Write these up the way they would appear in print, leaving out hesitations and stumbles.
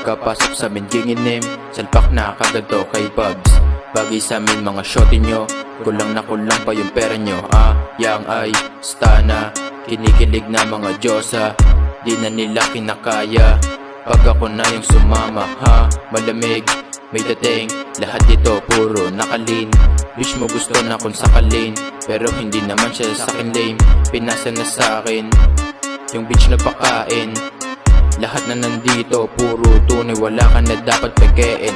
Pagkapasok sa amin ginginim, salpak na kagad to kay Pubs. Bagay sa amin mga shoti nyo, kulang na kulang pa yung pera nyo. Yang ay stana, kinikilig na mga Diyosa, di na nila kinakaya. Pag ako na yung sumama, malamig, may dating, lahat dito puro nakalin. Wish mo gusto na kung sakalin, pero hindi naman siya sa akin lame. Pinasa na sa akin yung bitch na pakain. Lahat na nandito, puro tunay, wala ka na dapat pekein.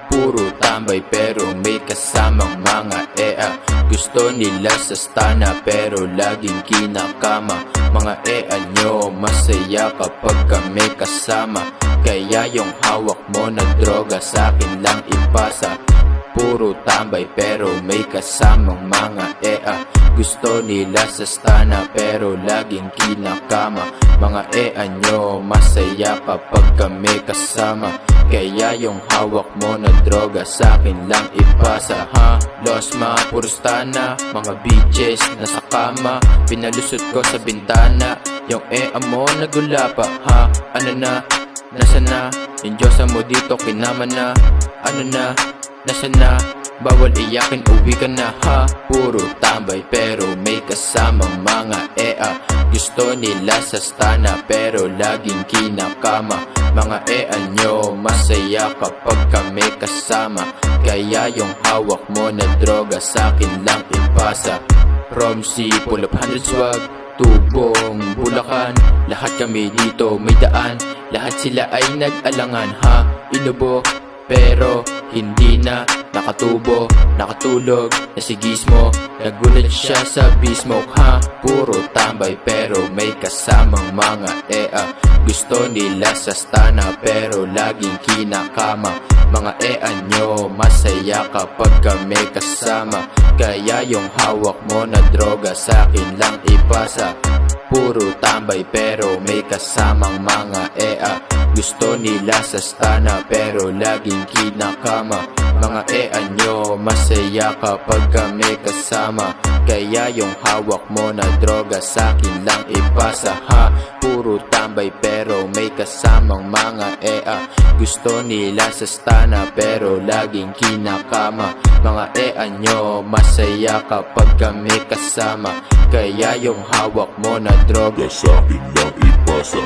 Puro tambay pero may kasamang mga ea. Gusto nila sa stana pero laging kinakama. Mga ea nyo, masaya kapag kami kasama. Kaya yung hawak mo na droga sa akin lang ipasa. Puro tambay pero may kasamang mga ea. Gusto nila sa stana pero laging kinakama. Mga ea nyo, masaya kapag kami kasama. Kaya yung hawak mo na droga sa akin lang ipasa. Lost mga puro stana, mga bitches nasa kama. Pinalusot ko sa bintana, yung ea mo nagula pa. Ano na, nasa na, yung Diyosa mo dito kinama na. Ano na, nasa na, bawal iyakin, uwi ka na. Puro tambay pero may kasamang mga ea. Gusto nila sa stana pero laging kinakama. Mga ea nyo, masaya kapag kami kasama. Kaya yung hawak mo na droga sa akin lang ipasa. Romsey, pull up 100 swag, Tubong, Bulacan, lahat kami dito may daan. Lahat sila ay nag-alangan, inubo pero hindi na nakatubo, nakatulog, nasigis mo. Nagulat siya sa bismoke, puro tambay pero may kasamang mga ea. Gusto nila sa stana pero laging kinakama. Mga ea nyo, masaya kapag kami kasama. Kaya yung hawak mo na droga sa akin lang ipasa. Puro tambay pero may kasamang mga ea. Gusto nila sa stana pero laging kinakama. Mga ea nyo, masaya kapag kami kasama. Kaya yung hawak mo na droga sa akin lang ipasa. Puro tambay pero may kasamang mga ea. Gusto nila sa stana pero laging kinakama. Mga ea nyo, masaya kapag kami kasama. Kaya yung hawak mo na droga sa akin lang ipasa,